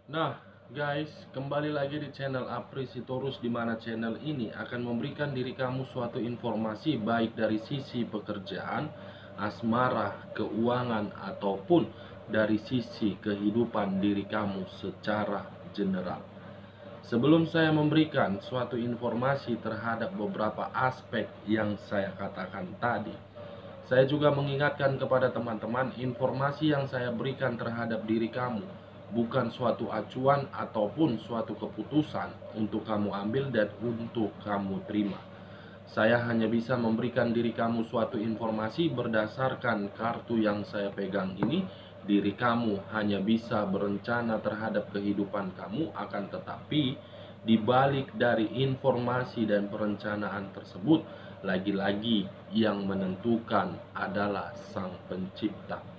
Nah, guys, kembali lagi di channel Aprisitorus, di mana channel ini akan memberikan diri kamu suatu informasi baik dari sisi pekerjaan, asmara, keuangan, ataupun dari sisi kehidupan diri kamu secara general. Sebelum saya memberikan suatu informasi terhadap beberapa aspek yang saya katakan tadi, saya juga mengingatkan kepada teman-teman, informasi yang saya berikan terhadap diri kamu bukan suatu acuan ataupun suatu keputusan untuk kamu ambil dan untuk kamu terima. Saya hanya bisa memberikan diri kamu suatu informasi berdasarkan kartu yang saya pegang ini. Diri kamu hanya bisa berencana terhadap kehidupan kamu, akan tetapi di balik dari informasi dan perencanaan tersebut, lagi-lagi yang menentukan adalah Sang Pencipta.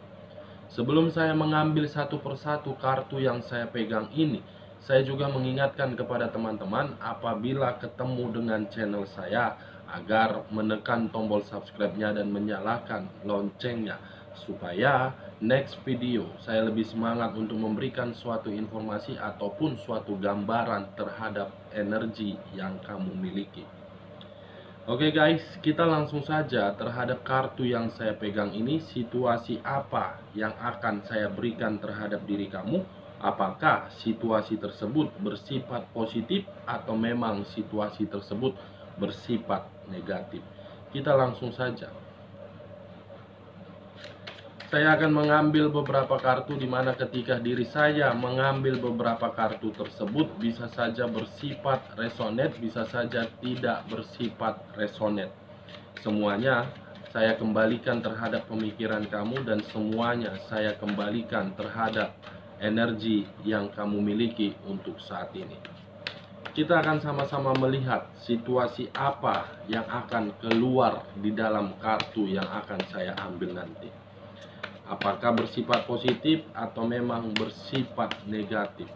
Sebelum saya mengambil satu persatu kartu yang saya pegang ini, saya juga mengingatkan kepada teman-teman apabila ketemu dengan channel saya agar menekan tombol subscribe-nya dan menyalakan loncengnya, supaya next video saya lebih semangat untuk memberikan suatu informasi ataupun suatu gambaran terhadap energi yang kamu miliki. Oke guys, kita langsung saja terhadap kartu yang saya pegang ini. Situasi apa yang akan saya berikan terhadap diri kamu? Apakah situasi tersebut bersifat positif atau memang situasi tersebut bersifat negatif? Kita langsung saja. Saya akan mengambil beberapa kartu, di mana ketika diri saya mengambil beberapa kartu tersebut bisa saja bersifat resonate, bisa saja tidak bersifat resonate. Semuanya saya kembalikan terhadap pemikiran kamu, dan semuanya saya kembalikan terhadap energi yang kamu miliki untuk saat ini. Kita akan sama-sama melihat situasi apa yang akan keluar di dalam kartu yang akan saya ambil nanti. Apakah bersifat positif atau memang bersifat negatif?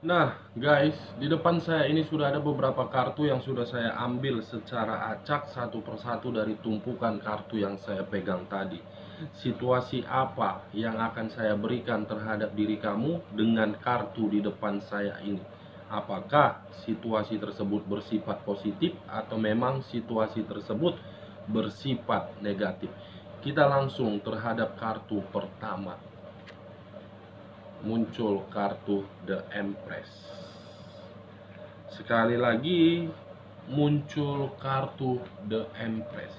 Nah guys, di depan saya ini sudah ada beberapa kartu yang sudah saya ambil secara acak satu persatu dari tumpukan kartu yang saya pegang tadi. Situasi apa yang akan saya berikan terhadap diri kamu dengan kartu di depan saya ini? Apakah situasi tersebut bersifat positif atau memang situasi tersebut bersifat negatif? Kita langsung terhadap kartu pertama. Muncul kartu The Empress. Sekali lagi muncul kartu The Empress.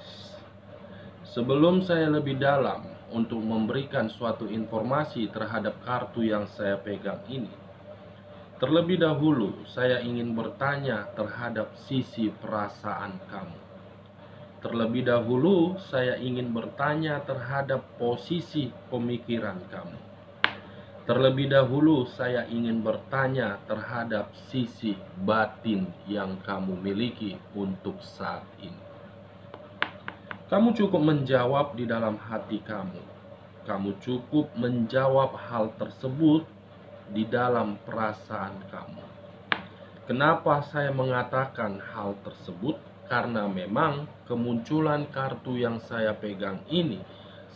Sebelum saya lebih dalam untuk memberikan suatu informasi terhadap kartu yang saya pegang ini, terlebih dahulu saya ingin bertanya terhadap sisi perasaan kamu. Terlebih dahulu saya ingin bertanya terhadap posisi pemikiran kamu. Terlebih dahulu saya ingin bertanya terhadap sisi batin yang kamu miliki untuk saat ini. Kamu cukup menjawab di dalam hati kamu. Kamu cukup menjawab hal tersebut di dalam perasaan kamu. Kenapa saya mengatakan hal tersebut? Karena memang kemunculan kartu yang saya pegang ini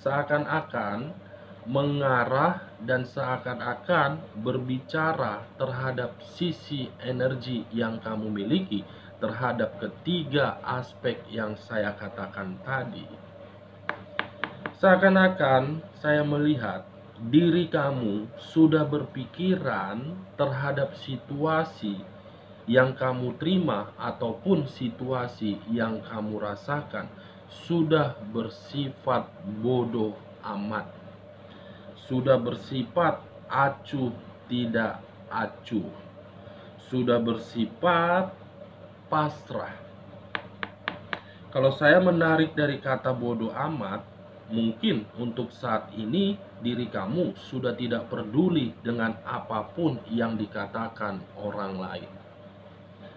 seakan-akan mengarah dan seakan-akan berbicara terhadap sisi energi yang kamu miliki terhadap ketiga aspek yang saya katakan tadi. Seakan-akan saya melihat diri kamu sudah berpikiran terhadap situasi yang kamu terima ataupun situasi yang kamu rasakan sudah bersifat bodoh amat, sudah bersifat acuh tidak acuh, sudah bersifat pasrah. Kalau saya menarik dari kata bodoh amat, Mungkin untuk saat ini diri kamu sudah tidak peduli dengan apapun yang dikatakan orang lain.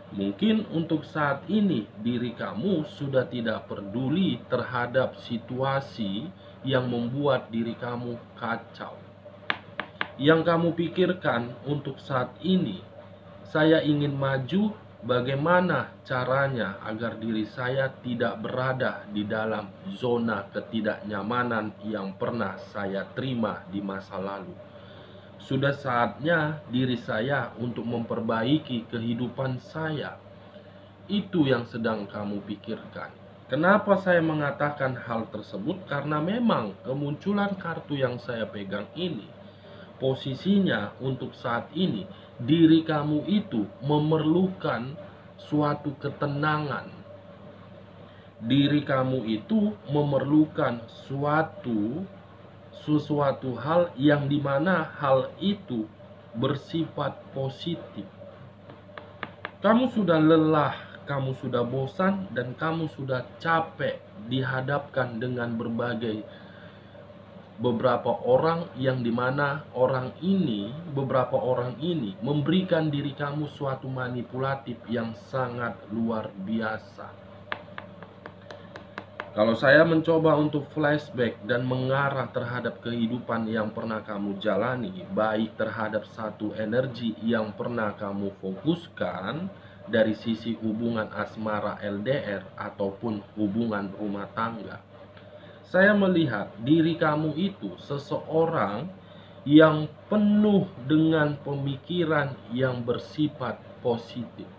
Mungkin untuk saat ini diri kamu sudah tidak peduli terhadap situasi yang membuat diri kamu kacau. Yang kamu pikirkan untuk saat ini, saya ingin maju, bagaimana caranya agar diri saya tidak berada di dalam zona ketidaknyamanan yang pernah saya terima di masa lalu. Sudah saatnya diri saya untuk memperbaiki kehidupan saya. Itu yang sedang kamu pikirkan. Kenapa saya mengatakan hal tersebut? Karena memang kemunculan kartu yang saya pegang ini, posisinya untuk saat ini, diri kamu itu memerlukan suatu ketenangan. Diri kamu itu memerlukan sesuatu hal yang dimana hal itu bersifat positif. Kamu sudah lelah, kamu sudah bosan, dan kamu sudah capek dihadapkan dengan beberapa orang yang dimana beberapa orang ini memberikan diri kamu suatu manipulatif yang sangat luar biasa. Kalau saya mencoba untuk flashback dan mengarah terhadap kehidupan yang pernah kamu jalani, baik terhadap satu energi yang pernah kamu fokuskan dari sisi hubungan asmara LDR ataupun hubungan rumah tangga, saya melihat diri kamu itu seseorang yang penuh dengan pemikiran yang bersifat positif.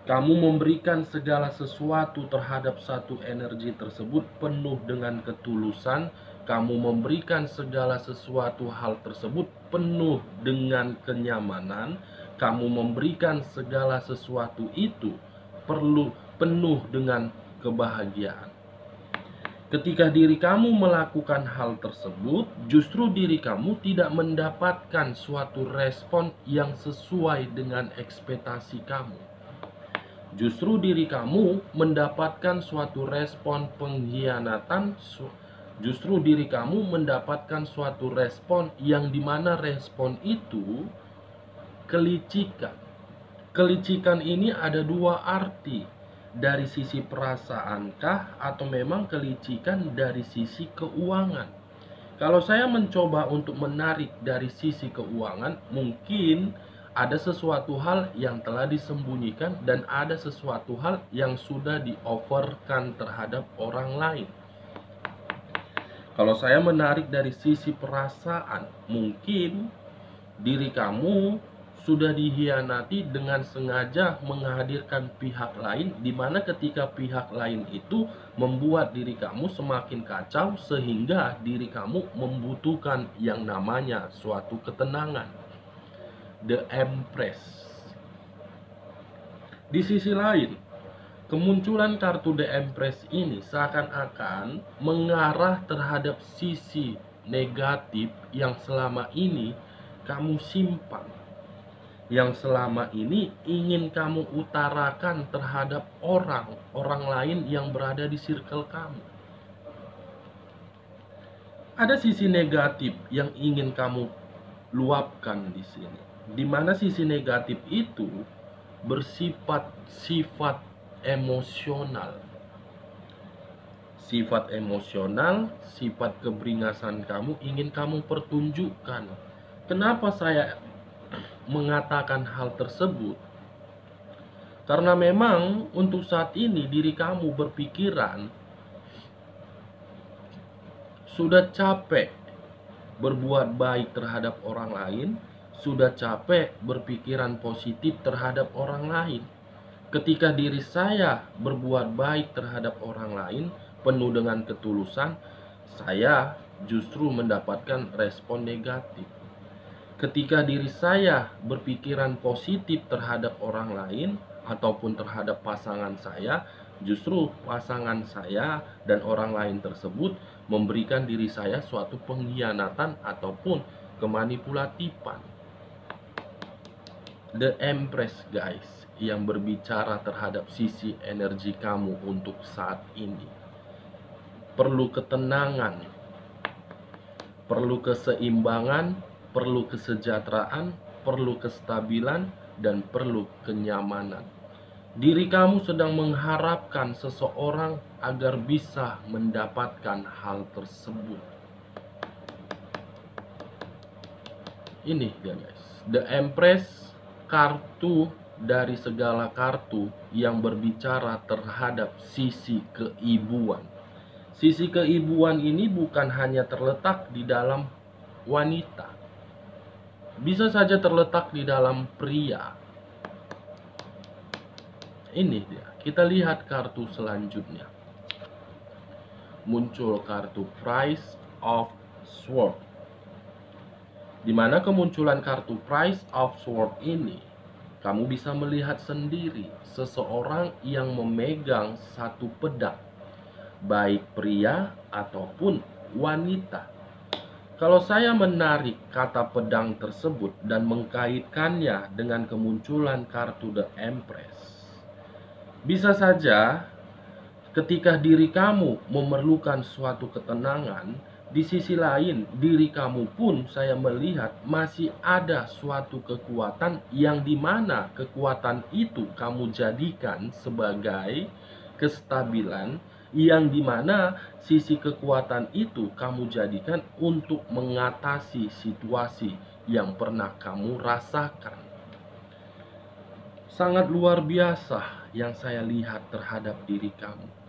Kamu memberikan segala sesuatu terhadap satu energi tersebut penuh dengan ketulusan. Kamu memberikan segala sesuatu hal tersebut penuh dengan kenyamanan. Kamu memberikan segala sesuatu itu penuh dengan kebahagiaan. Ketika diri kamu melakukan hal tersebut, justru diri kamu tidak mendapatkan suatu respon yang sesuai dengan ekspektasi kamu. Justru diri kamu mendapatkan suatu respon pengkhianatan. Justru diri kamu mendapatkan suatu respon yang dimana respon itu kelicikan. Kelicikan ini ada dua arti. Dari sisi perasaankah atau memang kelicikan dari sisi keuangan? Kalau saya mencoba untuk menarik dari sisi keuangan, mungkin ada sesuatu hal yang telah disembunyikan dan ada sesuatu hal yang sudah di-offerkan terhadap orang lain. Kalau saya menarik dari sisi perasaan, mungkin diri kamu sudah dihianati dengan sengaja menghadirkan pihak lain, di mana ketika pihak lain itu membuat diri kamu semakin kacau sehingga diri kamu membutuhkan yang namanya suatu ketenangan. The Empress. Di sisi lain, kemunculan kartu The Empress ini seakan-akan mengarah terhadap sisi negatif yang selama ini kamu simpan, yang selama ini ingin kamu utarakan terhadap orang lain yang berada di circle kamu. Ada sisi negatif yang ingin kamu luapkan di sini, di mana sisi negatif itu bersifat emosional. Sifat emosional, sifat keberingasan kamu ingin kamu pertunjukkan. Kenapa saya mengatakan hal tersebut? Karena memang untuk saat ini diri kamu berpikiran sudah capek berbuat baik terhadap orang lain, sudah capek berpikiran positif terhadap orang lain. Ketika diri saya berbuat baik terhadap orang lain, penuh dengan ketulusan, saya justru mendapatkan respon negatif. Ketika diri saya berpikiran positif terhadap orang lain ataupun terhadap pasangan saya, justru pasangan saya dan orang lain tersebut memberikan diri saya suatu pengkhianatan ataupun kemanipulatifan. The Empress, guys, yang berbicara terhadap sisi energi kamu untuk saat ini. perlu ketenangan, perlu keseimbangan, perlu kesejahteraan, perlu kestabilan, dan perlu kenyamanan. Diri kamu sedang mengharapkan seseorang agar bisa mendapatkan hal tersebut. Ini guys, The Empress, kartu dari segala kartu yang berbicara terhadap sisi keibuan. Sisi keibuan ini bukan hanya terletak di dalam wanita, bisa saja terletak di dalam pria. Ini dia, kita lihat kartu selanjutnya. Muncul kartu Price of Swords. Di mana kemunculan kartu Price of Swords ini, kamu bisa melihat sendiri seseorang yang memegang satu pedang, baik pria ataupun wanita. Kalau saya menarik kata pedang tersebut dan mengkaitkannya dengan kemunculan kartu The Empress, bisa saja ketika diri kamu memerlukan suatu ketenangan, di sisi lain, diri kamu pun saya melihat masih ada suatu kekuatan yang dimana kekuatan itu kamu jadikan sebagai kestabilan, yang dimana sisi kekuatan itu kamu jadikan untuk mengatasi situasi yang pernah kamu rasakan. Sangat luar biasa yang saya lihat terhadap diri kamu.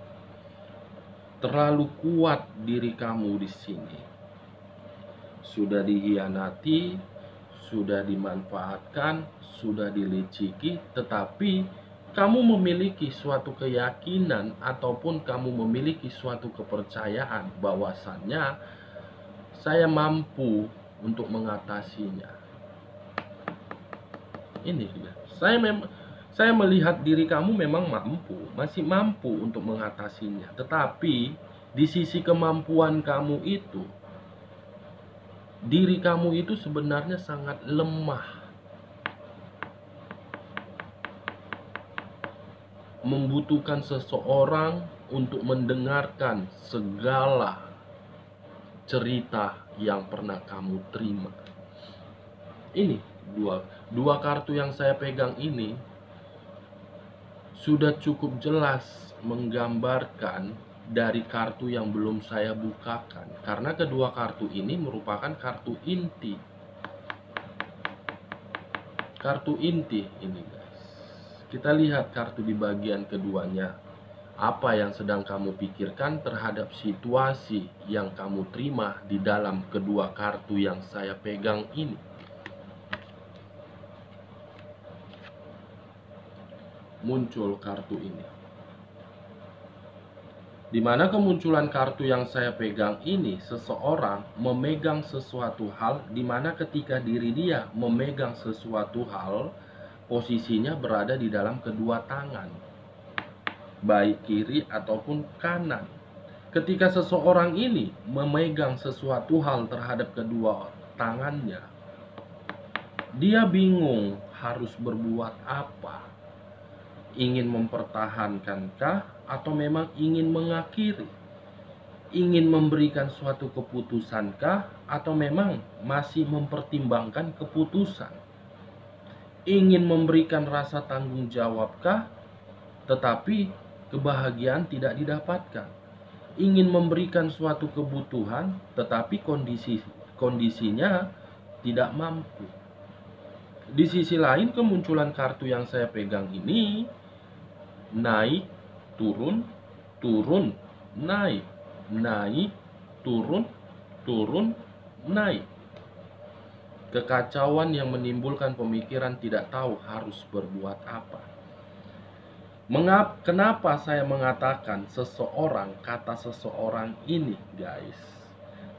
Terlalu kuat diri kamu di sini. Sudah dihianati, sudah dimanfaatkan, sudah dileciki, tetapi kamu memiliki suatu keyakinan ataupun kamu memiliki suatu kepercayaan bahwasannya saya mampu untuk mengatasinya. Ini dia. Saya melihat diri kamu memang masih mampu untuk mengatasinya. Tetapi di sisi kemampuan kamu itu, diri kamu itu sebenarnya sangat lemah. Membutuhkan seseorang untuk mendengarkan segala cerita yang pernah kamu terima. Ini dua kartu yang saya pegang ini sudah cukup jelas menggambarkan dari kartu yang belum saya bukakan, karena kedua kartu ini merupakan kartu inti. Kartu inti ini guys. Kita lihat kartu di bagian keduanya. Apa yang sedang kamu pikirkan terhadap situasi yang kamu terima di dalam kedua kartu yang saya pegang ini. Muncul kartu ini, di mana kemunculan kartu yang saya pegang ini, seseorang memegang sesuatu hal, di mana ketika diri dia memegang sesuatu hal, posisinya berada di dalam kedua tangan, baik kiri ataupun kanan. Ketika seseorang ini memegang sesuatu hal terhadap kedua tangannya, dia bingung harus berbuat apa. Ingin mempertahankankah atau memang ingin mengakhiri? Ingin memberikan suatu keputusankah atau memang masih mempertimbangkan keputusan? Ingin memberikan rasa tanggung jawabkah tetapi kebahagiaan tidak didapatkan? Ingin memberikan suatu kebutuhan tetapi kondisinya tidak mampu. Di sisi lain, kemunculan kartu yang saya pegang ini naik, turun, turun, naik, naik, turun, turun, naik. Kekacauan yang menimbulkan pemikiran tidak tahu harus berbuat apa. Kenapa saya mengatakan seseorang, kata seseorang ini guys?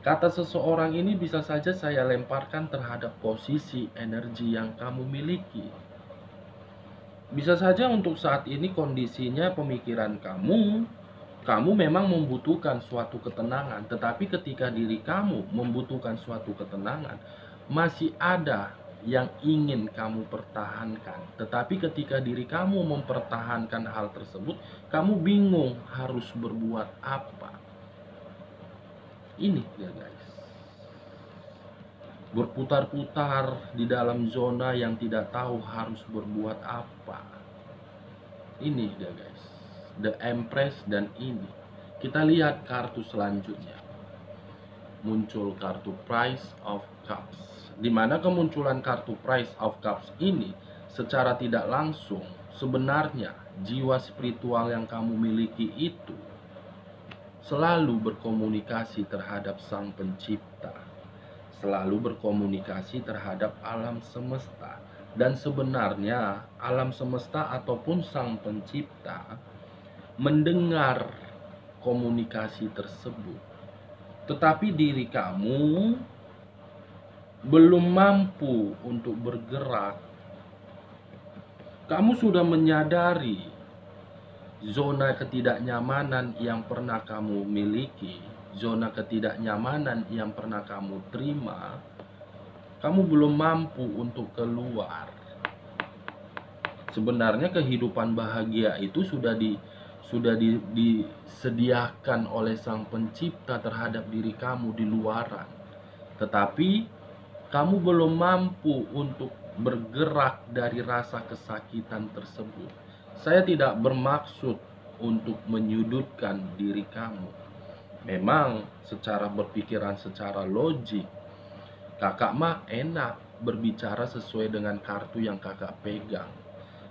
Kata seseorang ini bisa saja saya lemparkan terhadap posisi energi yang kamu miliki. Bisa saja untuk saat ini kondisinya pemikiran kamu memang membutuhkan suatu ketenangan. Tetapi ketika diri kamu membutuhkan suatu ketenangan, masih ada yang ingin kamu pertahankan. Tetapi ketika diri kamu mempertahankan hal tersebut, kamu bingung harus berbuat apa. Ini ya guys, berputar-putar di dalam zona yang tidak tahu harus berbuat apa. Ini dia guys, The Empress. Dan ini kita lihat kartu selanjutnya, muncul kartu Price of Cups, di mana kemunculan kartu Price of Cups ini secara tidak langsung sebenarnya jiwa spiritual yang kamu miliki itu selalu berkomunikasi terhadap Sang Pencipta, selalu berkomunikasi terhadap alam semesta. Dan sebenarnya alam semesta ataupun Sang Pencipta mendengar komunikasi tersebut, tetapi diri kamu belum mampu untuk bergerak. Kamu sudah menyadari zona ketidaknyamanan yang pernah kamu miliki, zona ketidaknyamanan yang pernah kamu terima, kamu belum mampu untuk keluar. Sebenarnya kehidupan bahagia itu sudah disediakan oleh Sang Pencipta terhadap diri kamu di luaran. Tetapi kamu belum mampu untuk bergerak dari rasa kesakitan tersebut. Saya tidak bermaksud untuk menyudutkan diri kamu. Memang secara berpikiran, secara logik, kakak mah enak berbicara sesuai dengan kartu yang kakak pegang.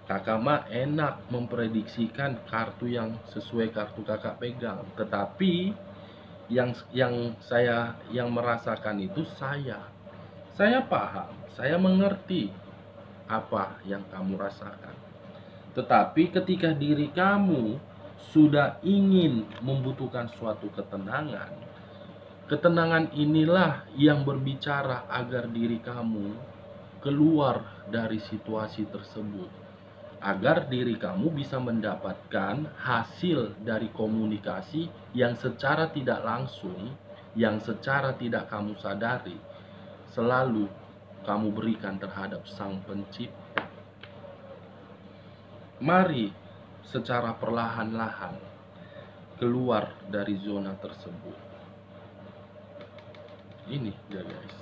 Kakak mah enak memprediksikan kartu yang sesuai kartu kakak pegang. Tetapi yang saya merasakan itu saya paham, saya mengerti apa yang kamu rasakan. Tetapi ketika diri kamu sudah ingin membutuhkan suatu ketenangan, ketenangan inilah yang berbicara agar diri kamu keluar dari situasi tersebut, agar diri kamu bisa mendapatkan hasil dari komunikasi yang secara tidak langsung, yang secara tidak kamu sadari, selalu kamu berikan terhadap Sang Pencipta. Mari secara perlahan-lahan keluar dari zona tersebut. Ini ya guys.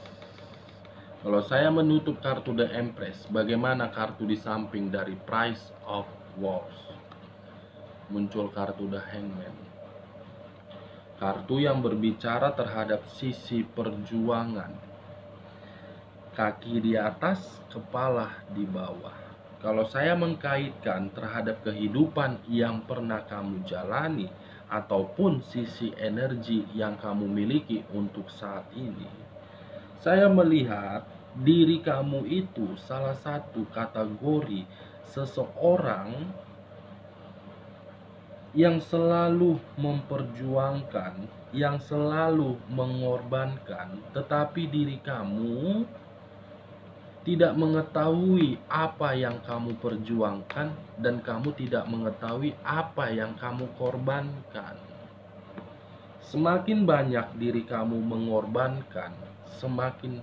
Kalau saya menutup kartu The Empress, bagaimana kartu di samping dari Price of Wands? Muncul kartu The Hangman. Kartu yang berbicara terhadap sisi perjuangan. Kaki di atas, kepala di bawah. Kalau saya mengkaitkan terhadap kehidupan yang pernah kamu jalani ataupun sisi energi yang kamu miliki untuk saat ini, saya melihat diri kamu itu salah satu kategori seseorang yang selalu memperjuangkan, yang selalu mengorbankan, tetapi diri kamu tidak mengetahui apa yang kamu perjuangkan dan kamu tidak mengetahui apa yang kamu korbankan. Semakin banyak diri kamu mengorbankan, semakin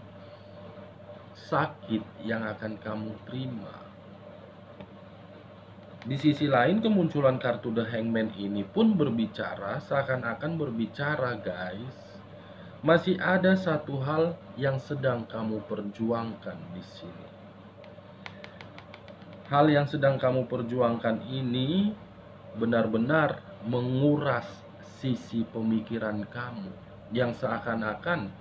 sakit yang akan kamu terima. Di sisi lain, kemunculan kartu The Hangman ini pun berbicara, seakan-akan berbicara guys, masih ada satu hal yang sedang kamu perjuangkan di sini. Hal yang sedang kamu perjuangkan ini benar-benar menguras sisi pemikiran kamu yang seakan-akan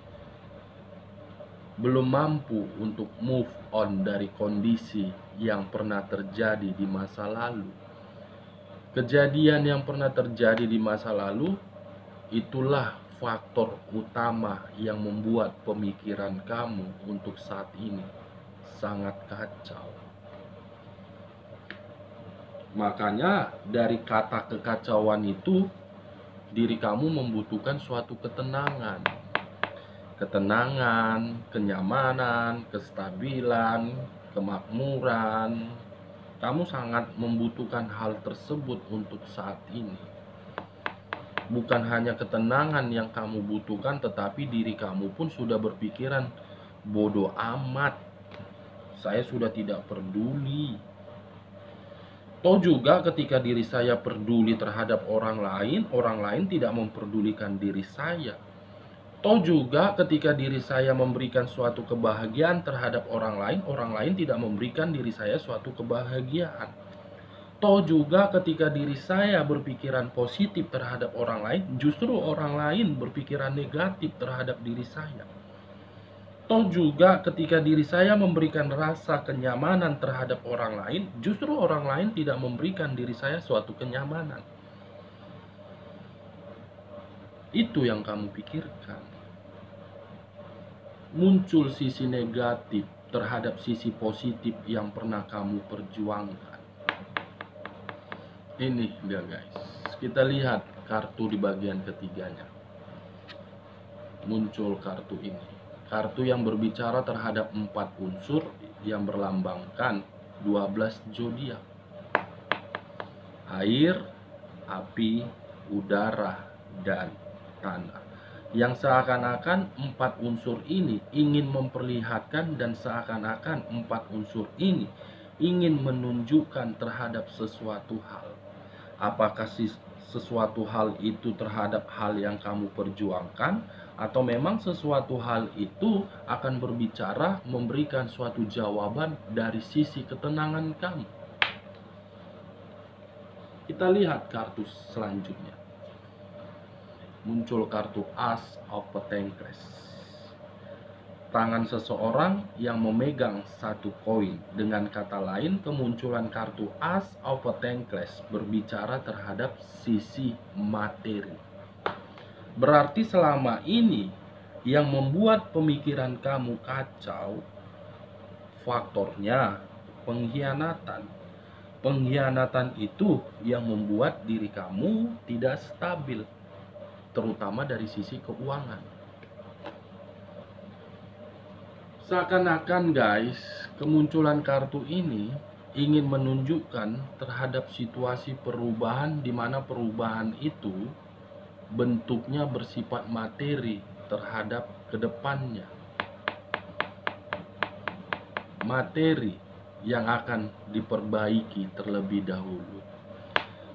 belum mampu untuk move on dari kondisi yang pernah terjadi di masa lalu. Kejadian yang pernah terjadi di masa lalu itulah faktor utama yang membuat pemikiran kamu untuk saat ini sangat kacau. Makanya dari kata kekacauan itu, diri kamu membutuhkan suatu ketenangan. Ketenangan, kenyamanan, kestabilan, kemakmuran. Kamu sangat membutuhkan hal tersebut untuk saat ini. Bukan hanya ketenangan yang kamu butuhkan, tetapi diri kamu pun sudah berpikiran, bodoh amat, saya sudah tidak peduli. Toh juga ketika diri saya peduli terhadap orang lain tidak memperdulikan diri saya. Toh juga ketika diri saya memberikan suatu kebahagiaan terhadap orang lain tidak memberikan diri saya suatu kebahagiaan. Toh juga ketika diri saya berpikiran positif terhadap orang lain, justru orang lain berpikiran negatif terhadap diri saya. Toh juga ketika diri saya memberikan rasa kenyamanan terhadap orang lain, justru orang lain tidak memberikan diri saya suatu kenyamanan. Itu yang kamu pikirkan. Muncul sisi negatif terhadap sisi positif yang pernah kamu perjuangkan. Ini dia guys. Kita lihat kartu di bagian ketiganya. Muncul kartu ini. Kartu yang berbicara terhadap 4 unsur yang berlambangkan 12 zodiak. Air, api, udara, dan tanah. Yang seakan-akan 4 unsur ini ingin memperlihatkan dan seakan-akan 4 unsur ini ingin menunjukkan terhadap sesuatu hal. Apakah sesuatu hal itu terhadap hal yang kamu perjuangkan, atau memang sesuatu hal itu akan berbicara memberikan suatu jawaban dari sisi ketenangan kamu. Kita lihat kartu selanjutnya. Muncul kartu Ace of Pentacles. Tangan seseorang yang memegang satu koin. Dengan kata lain, kemunculan kartu Ace of Pentacles berbicara terhadap sisi materi. Berarti selama ini yang membuat pemikiran kamu kacau, faktornya pengkhianatan. Pengkhianatan itu yang membuat diri kamu tidak stabil, terutama dari sisi keuangan. Seakan-akan guys, kemunculan kartu ini ingin menunjukkan terhadap situasi perubahan, di mana perubahan itu bentuknya bersifat materi terhadap kedepannya. Materi yang akan diperbaiki terlebih dahulu.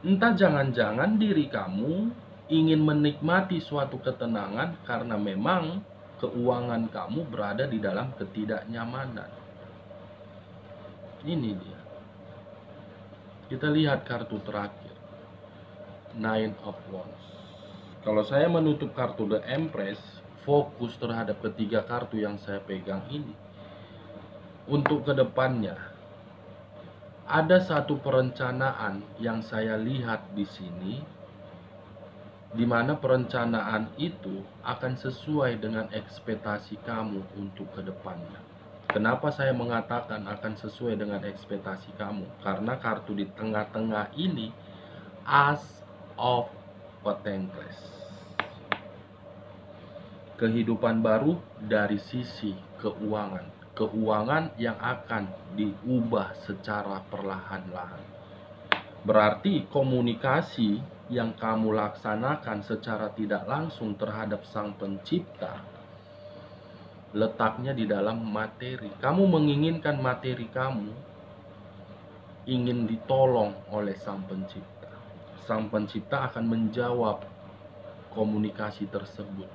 Entah jangan-jangan diri kamu ingin menikmati suatu ketenangan karena memang keuangan kamu berada di dalam ketidaknyamanan. Ini dia. Kita lihat kartu terakhir. Nine of Wands. Kalau saya menutup kartu The Empress, fokus terhadap ketiga kartu yang saya pegang ini. Untuk kedepannya, ada satu perencanaan yang saya lihat di sini, di mana perencanaan itu akan sesuai dengan ekspektasi kamu untuk kedepannya. Kenapa saya mengatakan akan sesuai dengan ekspektasi kamu? Karena kartu di tengah-tengah ini Ace of Pentacles. Kehidupan baru dari sisi keuangan. Keuangan yang akan diubah secara perlahan-lahan. Berarti komunikasi yang kamu laksanakan secara tidak langsung terhadap Sang Pencipta letaknya di dalam materi. Kamu menginginkan materi kamu ingin ditolong oleh Sang Pencipta. Sang Pencipta akan menjawab komunikasi tersebut.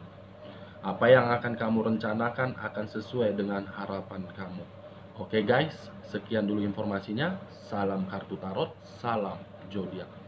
Apa yang akan kamu rencanakan akan sesuai dengan harapan kamu. Oke guys, sekian dulu informasinya. Salam kartu tarot, salam zodiak.